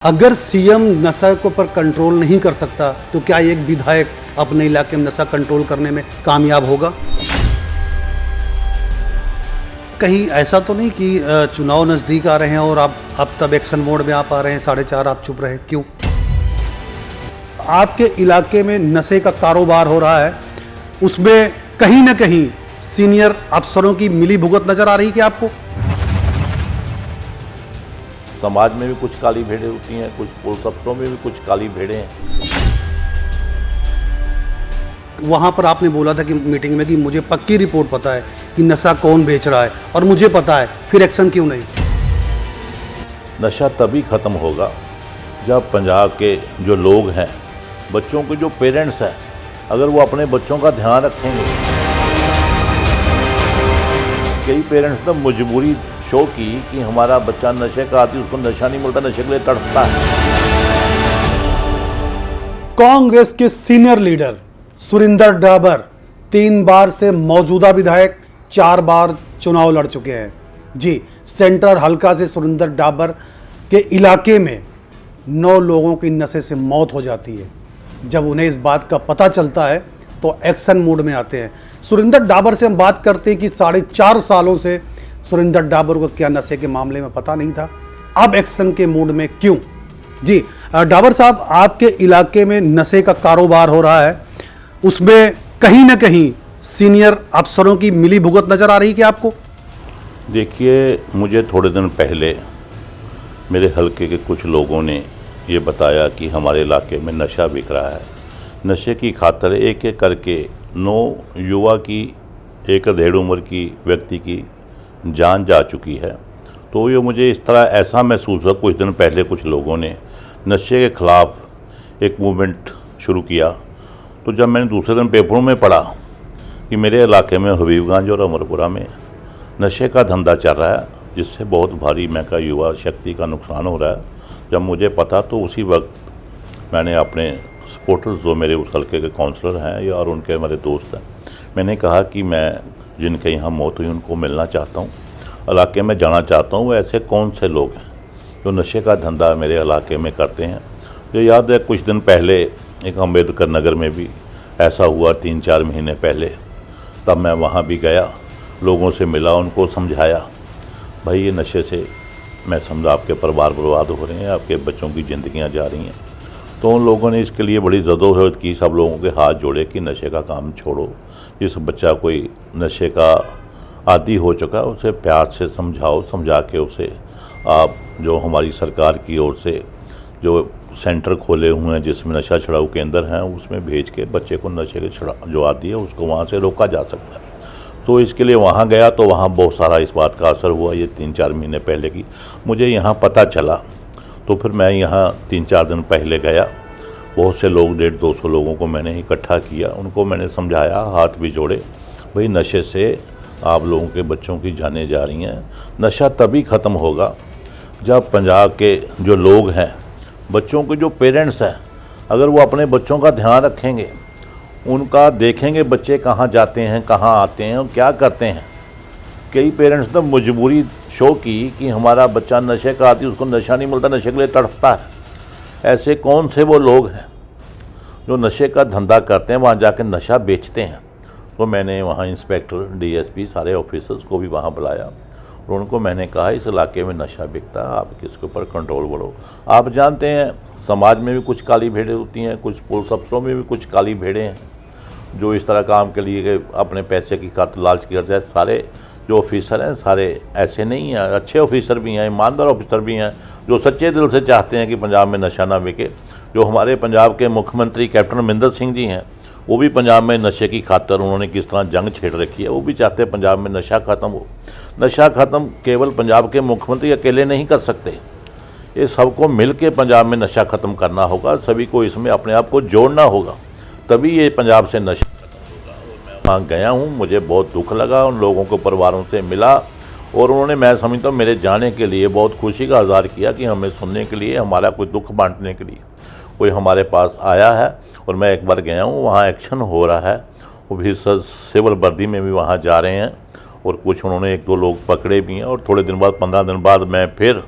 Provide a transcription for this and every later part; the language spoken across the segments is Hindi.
अगर सीएम नशा के ऊपर कंट्रोल नहीं कर सकता तो क्या एक विधायक अपने इलाके में नशा कंट्रोल करने में कामयाब होगा? कहीं ऐसा तो नहीं कि चुनाव नज़दीक आ रहे हैं और आप तब एक्शन मोड में आप आ रहे हैं, 4:30 आप चुप रहे, क्यों? आपके इलाके में नशे का कारोबार हो रहा है, उसमें कहीं ना कहीं सीनियर अफसरों की मिली भुगत नजर आ रही कि आपको? समाज में भी कुछ काली भेड़ें होती हैं, कुछ पुलिस अफसरों में भी कुछ काली भेड़ें हैं। वहाँ पर आपने बोला था कि मीटिंग में कि मुझे पक्की रिपोर्ट पता है कि नशा कौन बेच रहा है और मुझे पता है, फिर एक्शन क्यों नहीं? नशा तभी ख़त्म होगा जब पंजाब के जो लोग हैं, बच्चों के जो पेरेंट्स हैं, अगर वो अपने बच्चों का ध्यान रखेंगे। कई पेरेंट्स ने मजबूरी शो की कि हमारा बच्चा नशे का आदी, उसको नशा नहीं मिलता, नशे के लिए तड़पता है। कांग्रेस के सीनियर लीडर सुरिंदर डाबर 3 बार से मौजूदा विधायक, 4 बार चुनाव लड़ चुके हैं। जी, सेंट्रल हलका से सुरिंदर डाबर के इलाके में 9 लोगों की नशे से मौत हो जाती है। जब उन्हें इस बात का पता चलता है तो एक्शन मोड में आते हैं। सुरिंदर डाबर से हम बात करते हैं कि 4.5 सालों से सुरिंदर डाबर को क्या नशे के मामले में पता नहीं था, अब एक्शन के मूड में क्यों? जी डाबर साहब, आपके इलाके में नशे का कारोबार हो रहा है, उसमें कहीं ना कहीं सीनियर अफसरों की मिली भुगत नजर आ रही कि आपको? देखिए, मुझे थोड़े दिन पहले मेरे हलके के कुछ लोगों ने ये बताया कि हमारे इलाके में नशा बिक रहा है। नशे की खातिर एक एक करके 9 युवा की, 1 उम्र की व्यक्ति की जान जा चुकी है। तो ये मुझे इस तरह ऐसा महसूस हुआ, कुछ दिन पहले कुछ लोगों ने नशे के ख़िलाफ़ एक मूवमेंट शुरू किया। तो जब मैंने दूसरे दिन पेपरों में पढ़ा कि मेरे इलाके में हबीबगंज और अमरपुरा में नशे का धंधा चल रहा है, जिससे बहुत भारी मैं का युवा शक्ति का नुकसान हो रहा है, जब मुझे पता तो उसी वक्त मैंने अपने सपोर्टर्स, जो मेरे उस हल्के के काउंसलर हैं या और उनके मेरे दोस्त हैं, मैंने कहा कि मैं जिनके यहाँ मौत हुई उनको मिलना चाहता हूँ, इलाके में जाना चाहता हूँ। वो ऐसे कौन से लोग हैं जो नशे का धंधा मेरे इलाके में करते हैं? मुझे याद है कुछ दिन पहले एक अम्बेडकर नगर में भी ऐसा हुआ, 3-4 महीने पहले। तब मैं वहाँ भी गया, लोगों से मिला, उनको समझाया, भाई ये नशे से मैं समझा आपके परिवार बर्बाद हो रहे हैं, आपके बच्चों की ज़िंदगियाँ जा रही हैं। तो उन लोगों ने इसके लिए बड़ी जदोजहद की, सब लोगों के हाथ जोड़े कि नशे का काम छोड़ो। जिस बच्चा कोई नशे का आदी हो चुका है उसे प्यार से समझाओ, समझा के उसे आप जो हमारी सरकार की ओर से जो सेंटर खोले हुए हैं जिसमें नशा छुड़ाऊ केंद्र हैं, उसमें भेज के बच्चे को नशे के जो आदी है उसको वहाँ से रोका जा सकता है। तो इसके लिए वहाँ गया तो वहाँ बहुत सारा इस बात का असर हुआ। ये 3-4 महीने पहले की मुझे यहाँ पता चला, तो फिर मैं यहाँ 3-4 दिन पहले गया। बहुत से लोग, 150-200 लोगों को मैंने इकट्ठा किया, उनको मैंने समझाया, हाथ भी जोड़े, भाई नशे से आप लोगों के बच्चों की जानें जा रही हैं। नशा तभी ख़त्म होगा जब पंजाब के जो लोग हैं, बच्चों के जो पेरेंट्स हैं, अगर वो अपने बच्चों का ध्यान रखेंगे, उनका देखेंगे बच्चे कहाँ जाते हैं, कहाँ आते हैं और क्या करते हैं। कई पेरेंट्स ने मजबूरी शो की कि हमारा बच्चा नशे का आदी, उसको नशा नहीं मिलता, नशे के लिए तड़पता है। ऐसे कौन से वो लोग हैं जो नशे का धंधा करते हैं, वहाँ जाकर नशा बेचते हैं? तो मैंने वहाँ इंस्पेक्टर, डीएसपी, सारे ऑफिसर्स को भी वहाँ बुलाया और उनको मैंने कहा इस इलाके में नशा बिकता है, आप इसके ऊपर कंट्रोल करो। आप जानते हैं समाज में भी कुछ काली भेड़ें होती हैं, कुछ पुलिस अफसरों में भी कुछ काली भेड़ें हैं जो इस तरह काम के लिए अपने पैसे की खातिर लालच करते हैं। सारे जो ऑफिसर हैं सारे ऐसे नहीं हैं, अच्छे ऑफिसर भी हैं, ईमानदार ऑफिसर भी हैं जो सच्चे दिल से चाहते हैं कि पंजाब में नशा ना बिके। जो हमारे पंजाब के मुख्यमंत्री कैप्टन अमरिंदर सिंह जी हैं, वो भी पंजाब में नशे की खातिर उन्होंने किस तरह जंग छेड़ रखी है, वो भी चाहते हैं पंजाब में नशा ख़त्म हो। नशा ख़त्म केवल पंजाब के मुख्यमंत्री अकेले नहीं कर सकते, ये सबको मिल के पंजाब में नशा ख़त्म करना होगा, सभी को इसमें अपने आप को जोड़ना होगा, तभी ये पंजाब से नशा खत्म होगा। और मैं वहाँ गया हूँ, मुझे बहुत दुख लगा, उन लोगों को परिवारों से मिला और उन्होंने, मैं समझता हूँ, मेरे जाने के लिए बहुत खुशी का इज़हार किया कि हमें सुनने के लिए, हमारा कोई दुख बांटने के लिए कोई हमारे पास आया है। और मैं एक बार गया हूँ, वहाँ एक्शन हो रहा है, वो भी सिविल वर्दी में भी वहाँ जा रहे हैं और कुछ उन्होंने 1-2 लोग पकड़े भी हैं। और थोड़े दिन बाद, 15 दिन बाद मैं फिर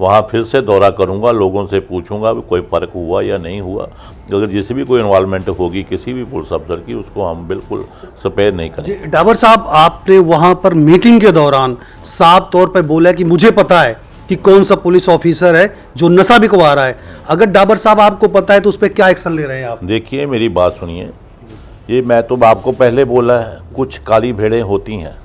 वहाँ फिर से दौरा करूँगा, लोगों से पूछूंगा भी कोई फ़र्क हुआ या नहीं हुआ। अगर जिससे भी कोई इन्वॉल्वमेंट होगी किसी भी पुलिस अफसर की, उसको हम बिल्कुल स्पेयर नहीं करेंगे। जी डाबर साहब, आपने वहाँ पर मीटिंग के दौरान साफ तौर पर बोला कि मुझे पता है कि कौन सा पुलिस ऑफिसर है जो नशा बिकवा रहा है। अगर डाबर साहब आपको पता है तो उस पर क्या एक्शन ले रहे हैं आप? देखिए मेरी बात सुनिए, ये मैं तो आपको पहले बोला है, कुछ काली भेड़ें होती हैं,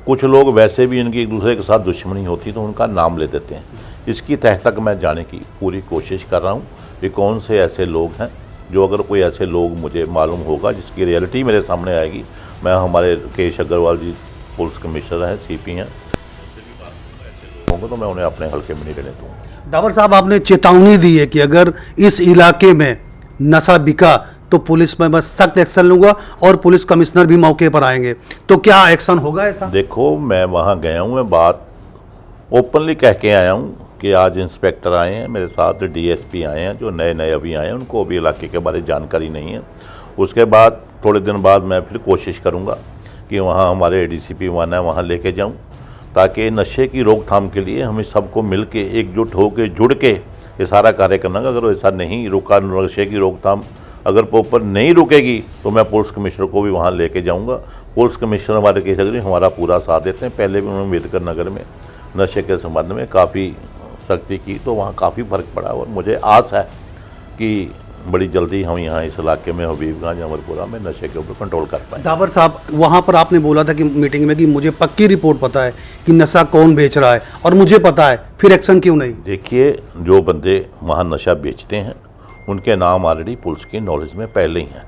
कुछ लोग वैसे भी इनकी एक दूसरे के साथ दुश्मनी होती तो उनका नाम ले देते हैं। इसकी तह तक मैं जाने की पूरी कोशिश कर रहा हूँ कि कौन से ऐसे लोग हैं जो, अगर कोई ऐसे लोग मुझे मालूम होगा जिसकी रियलिटी मेरे सामने आएगी, मैं हमारे केश अग्रवाल जी पुलिस कमिश्नर हैं, CP हैं, तो मैं उन्हें अपने हल्के में नहीं रहने दूँगा। डाबर साहब, आपने चेतावनी दी है कि अगर इस इलाके में नशा बिका तो पुलिस में मैं सख्त एक्शन लूंगा और पुलिस कमिश्नर भी मौके पर आएंगे, तो क्या एक्शन होगा ऐसा? देखो मैं वहाँ गया हूँ, मैं बात ओपनली कह के आया हूँ कि आज इंस्पेक्टर आए हैं मेरे साथ, DSP आए हैं जो नए नए अभी आए हैं, उनको अभी इलाके के बारे में जानकारी नहीं है। उसके बाद थोड़े दिन बाद मैं फिर कोशिश करूँगा कि वहाँ हमारे ADCP वन है, वहाँ लेके जाऊँ, ताकि नशे की रोकथाम के लिए हमें सबको मिल के एकजुट होकर जुड़ के ये सारा कार्य करना। अगर ऐसा नहीं रुका, नशे की रोकथाम अगर प्रॉपर नहीं रुकेगी तो मैं पुलिस कमिश्नर को भी वहाँ लेके जाऊँगा। पुलिस कमिश्नर हमारे केस अग्रवाल हमारा पूरा साथ देते हैं। पहले भी उन्होंने अम्बेडकर नगर में नशे के संबंध में काफ़ी सख्ती की तो वहाँ काफ़ी फर्क पड़ा, और मुझे आस है कि बड़ी जल्दी हम यहाँ इस इलाके में हबीबगंज अमरपुरा में नशे के ऊपर कंट्रोल कर पाएँ। डाबर साहब, वहाँ पर आपने बोला था कि मीटिंग में कि मुझे पक्की रिपोर्ट पता है कि नशा कौन बेच रहा है और मुझे पता है, फिर एक्शन क्यों नहीं? देखिए जो बंदे वहाँ नशा बेचते हैं उनके नाम ऑलरेडी पुलिस की नॉलेज में पहले ही हैं,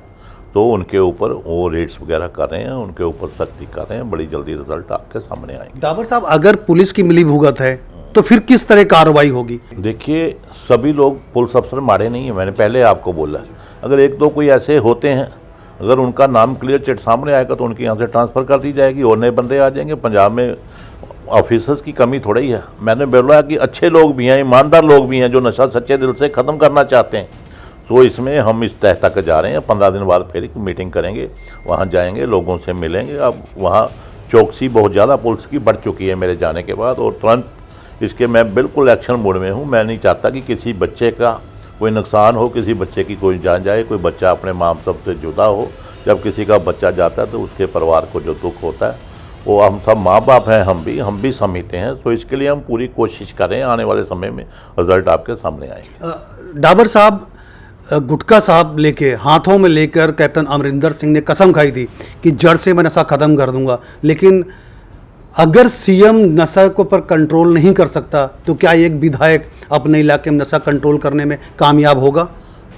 तो उनके ऊपर वो रेड्स वगैरह कर रहे हैं, उनके ऊपर सख्ती कर रहे हैं, बड़ी जल्दी रिजल्ट आपके सामने आएंगे। डाबर साहब, अगर पुलिस की मिलीभुगत है तो फिर किस तरह कार्रवाई होगी? देखिए सभी लोग पुलिस अफसर माड़े नहीं है, मैंने पहले आपको बोला। अगर एक दो कोई ऐसे होते हैं, अगर उनका नाम क्लियर चिट सामने आएगा तो उनकी यहाँ से ट्रांसफ़र कर दी जाएगी और नए बंदे आ जाएंगे। पंजाब में ऑफिसर्स की कमी थोड़ी ही है। मैंने बोला कि अच्छे लोग भी हैं, ईमानदार लोग भी हैं जो नशा सच्चे दिल से ख़त्म करना चाहते हैं। तो इसमें हम इस तह तक जा रहे हैं। 15 दिन बाद फिर एक मीटिंग करेंगे, वहाँ जाएंगे, लोगों से मिलेंगे। अब वहाँ चौकसी बहुत ज़्यादा पुलिस की बढ़ चुकी है मेरे जाने के बाद, और तुरंत इसके मैं बिल्कुल एक्शन मोड में हूँ। मैं नहीं चाहता कि किसी बच्चे का कोई नुकसान हो, किसी बच्चे की कोई जान जाए, कोई बच्चा अपने माँ बाप से जुदा हो। जब किसी का बच्चा जाता है तो उसके परिवार को जो दुख होता है वो हम सब माँ बाप हैं, हम भी समझते हैं। तो इसके लिए हम पूरी कोशिश करें, आने वाले समय में रिजल्ट आपके सामने आएंगे। डाबर साहब, गुटखा साहब लेके हाथों में लेकर कैप्टन अमरिंदर सिंह ने कसम खाई थी कि जड़ से मैं नशा ख़त्म कर दूंगा, लेकिन अगर CM नशा को पर कंट्रोल नहीं कर सकता तो क्या एक विधायक अपने इलाके में नशा कंट्रोल करने में कामयाब होगा?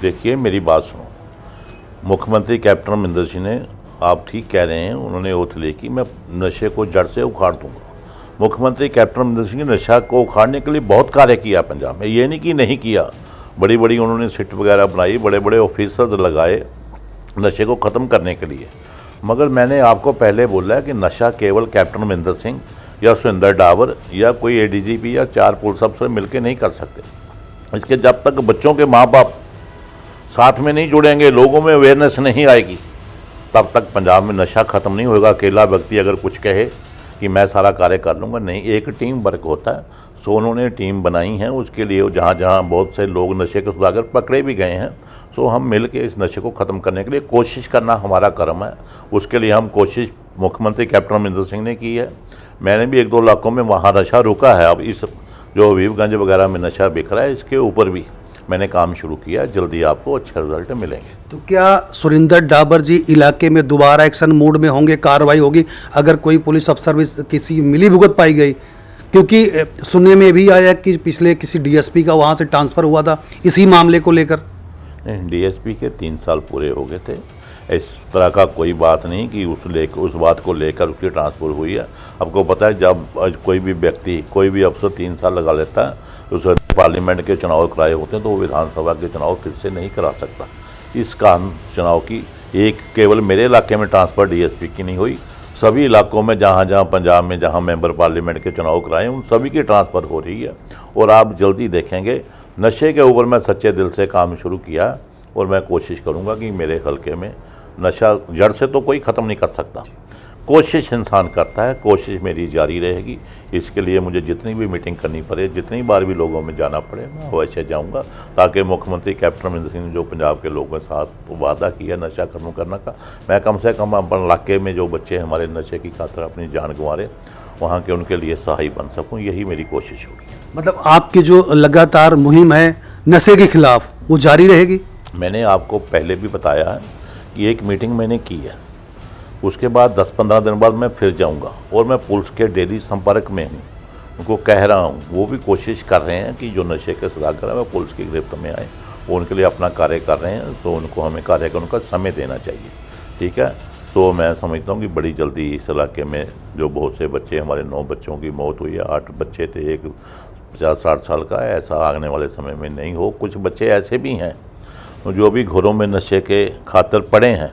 देखिए मेरी बात सुनो, मुख्यमंत्री कैप्टन अमरिंदर सिंह ने, आप ठीक कह रहे हैं, उन्होंने ओथ ली कि मैं नशे को जड़ से उखाड़ दूंगा। मुख्यमंत्री कैप्टन अमरिंदर सिंह ने नशा को उखाड़ने के लिए बहुत कार्य किया पंजाब में, ये नहीं कि नहीं किया। बड़ी बड़ी उन्होंने सिट वगैरह बनाई, बड़े बड़े ऑफिसर्स लगाए नशे को ख़त्म करने के लिए। मगर मैंने आपको पहले बोला है कि नशा केवल कैप्टन अमरिंदर सिंह या सुरिंदर डाबर या कोई ADGP या 4 पुलिस अफसर मिलकर नहीं कर सकते। इसके जब तक बच्चों के माँ बाप साथ में नहीं जुड़ेंगे, लोगों में अवेयरनेस नहीं आएगी, तब तक पंजाब में नशा ख़त्म नहीं होगा। अकेला व्यक्ति अगर कुछ कहे कि मैं सारा कार्य कर लूँगा, नहीं, एक टीम वर्क होता है। सो उन्होंने टीम बनाई है, उसके लिए जहाँ जहाँ बहुत से लोग नशे के सौदागर पकड़े भी गए हैं, सो हम मिल के इस नशे को ख़त्म करने के लिए कोशिश करना हमारा कर्म है। उसके लिए हम कोशिश मुख्यमंत्री कैप्टन अमरिंदर सिंह ने की है। मैंने भी 1-2 इलाकों में वहाँ नशा रुका है। अब इस जो हबीबगंज वगैरह में नशा बिक रहा है, इसके ऊपर भी मैंने काम शुरू किया। जल्दी आपको अच्छे रिजल्ट मिलेंगे। तो क्या सुरिंदर डाबर जी इलाके में दोबारा एक्शन मोड में होंगे, कार्रवाई होगी अगर कोई पुलिस अफसर भी किसी मिलीभुगत पाई गई? क्योंकि सुनने में भी आया कि पिछले किसी DSP का वहाँ से ट्रांसफ़र हुआ था इसी मामले को लेकर। DSP के 3 साल पूरे हो गए थे। इस तरह का कोई बात नहीं कि उस बात को लेकर उसकी ट्रांसफ़र हुई है। आपको पता है जब कोई भी व्यक्ति, कोई भी अफसर 3 साल लगा लेता है, उस पार्लियामेंट के चुनाव कराए होते हैं तो वो विधानसभा के चुनाव फिर से नहीं करा सकता। इस कारण चुनाव की एक केवल मेरे इलाके में ट्रांसफ़र DSP की नहीं हुई, सभी इलाकों में जहाँ जहाँ पंजाब में जहाँ मेंबर पार्लियामेंट के चुनाव कराए उन सभी की ट्रांसफ़र हो रही है। और आप जल्दी देखेंगे, नशे के ऊपर मैं सच्चे दिल से काम शुरू किया और मैं कोशिश करूँगा कि मेरे हल्के में नशा जड़ से तो कोई ख़त्म नहीं कर सकता, कोशिश इंसान करता है, कोशिश मेरी जारी रहेगी। इसके लिए मुझे जितनी भी मीटिंग करनी पड़े, जितनी बार भी लोगों में जाना पड़े, मैं अवश्य जाऊंगा, ताकि मुख्यमंत्री कैप्टन अमरिंदर सिंह ने जो पंजाब के लोगों के साथ वादा किया नशा खत्म करने का, मैं कम से कम अपने इलाके में जो बच्चे हमारे नशे की खातिर अपनी जान गंवा रहे, वहाँ के उनके लिए सहाय बन सकूँ, यही मेरी कोशिश होगी। मतलब आपकी जो लगातार मुहिम है नशे के खिलाफ, वो जारी रहेगी? मैंने आपको पहले भी बताया है कि एक मीटिंग मैंने की है, उसके बाद 10-15 दिन बाद मैं फिर जाऊंगा, और मैं पुलिस के डेली संपर्क में हूँ, उनको कह रहा हूँ, वो भी कोशिश कर रहे हैं कि जो नशे के सौदागर हैं वो पुलिस की गिरफ्त में आए, वो उनके लिए अपना कार्य कर रहे हैं, तो उनको हमें कार्य करने का समय देना चाहिए, ठीक है। तो मैं समझता हूँ कि बड़ी जल्दी इस इलाके में जो बहुत से बच्चे, हमारे 9 बच्चों की मौत हुई है, 8 बच्चे थे, एक 50-60 साल का है, ऐसा आने वाले समय में नहीं हो। कुछ बच्चे ऐसे भी हैं जो भी घरों में नशे के खातिर पड़े हैं,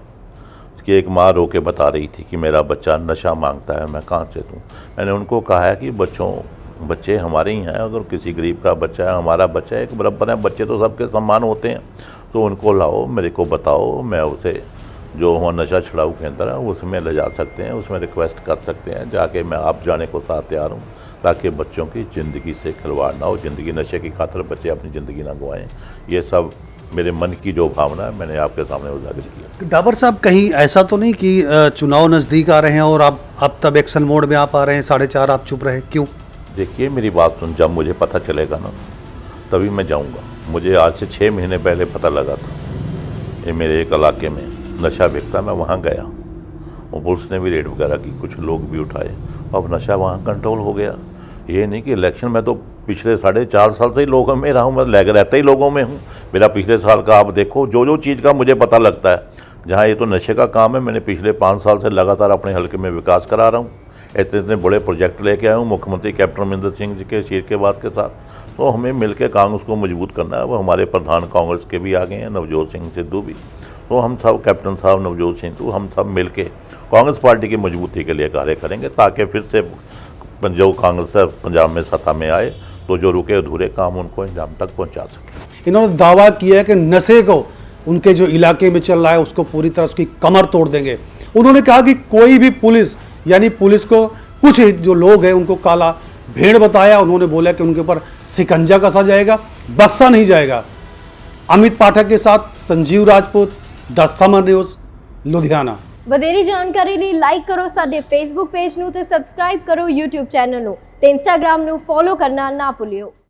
कि एक माँ रो के बता रही थी कि मेरा बच्चा नशा मांगता है, मैं कहाँ से दूँ। मैंने उनको कहा है कि बच्चे हमारे ही हैं, अगर किसी गरीब का बच्चा है, हमारा बच्चा है, एक बराबर है, बच्चे तो सबके समान होते हैं, तो उनको लाओ, मेरे को बताओ, मैं उसे जो वहाँ नशा छुड़ाऊ केंद्र है उसमें ले जा सकते हैं, उसमें रिक्वेस्ट कर सकते हैं, जाके मैं आप जाने को साथ तैयार हूँ, ताकि बच्चों की ज़िंदगी से खिलवाड़ ना हो, ज़िंदगी नशे की खातिर बच्चे अपनी ज़िंदगी ना गंवाएं। ये सब मेरे मन की जो भावना है मैंने आपके सामने उजागर किया। डाबर साहब, कहीं ऐसा तो नहीं कि चुनाव नज़दीक आ रहे हैं और आप तब एक्शन मोड में आप आ रहे हैं, 4:30 आप चुप रहे, क्यों? देखिए मेरी बात सुन, जब मुझे पता चलेगा ना तभी मैं जाऊंगा। मुझे आज से 6 महीने पहले पता लगा था, ये मेरे एक इलाके में नशा बिकता, मैं वहाँ गया और पुलिस ने भी रेड वगैरह की, कुछ लोग भी उठाए, अब नशा वहाँ कंट्रोल हो गया। ये नहीं कि इलेक्शन में तो पिछले 4.5 साल से ही लोगों में रहा हूँ, मैं लग रहता ही लोगों में हूँ। मेरा पिछले साल का आप देखो, जो चीज़ का मुझे पता लगता है, जहाँ ये तो नशे का काम है, मैंने पिछले 5 साल से लगातार अपने हल्के में विकास करा रहा हूँ, इतने बड़े प्रोजेक्ट लेके आया हूँ मुख्यमंत्री कैप्टन अमरिंदर सिंह जी के शीर्षबाद के साथ। तो हमें मिलकर कांग्रेस को मजबूत करना है। वो हमारे प्रधान कांग्रेस के भी आ गए हैं, नवजोत सिंह सिद्धू भी, तो हम सब, कैप्टन साहब नवजोत सिंह, तो हम सब मिलके कांग्रेस पार्टी की मजबूती के लिए कार्य करेंगे, ताकि फिर से जो कांग्रेस पंजाब में सत्ता में आए तो जो रुके अधूरे काम उनको अंजाम तक पहुंचा सके। इन्होंने दावा किया है कि नशे को उनके जो इलाके में चल रहा है उसको पूरी तरह उसकी कमर तोड़ देंगे। उन्होंने कहा कि कोई भी पुलिस, यानी पुलिस को कुछ जो लोग हैं उनको काला भेड़ बताया, उन्होंने बोला कि उनके ऊपर शिकंजा कसा जाएगा, बख्शा नहीं जाएगा। अमित पाठक के साथ संजीव राजपूत, द समर न्यूज़, लुधियाना। ਵਧੇਰੀ ਜਾਣਕਾਰੀ ਲਈ ਲਾਈਕ ਕਰੋ ਸਾਡੇ ਫੇਸਬੁੱਕ ਪੇਜ ਨੂੰ ਤੇ ਸਬਸਕ੍ਰਾਈਬ ਕਰੋ YouTube ਚੈਨਲ ਨੂੰ ਤੇ Instagram ਨੂੰ ਫੋਲੋ ਕਰਨਾ ਨਾ ਭੁੱਲਿਓ।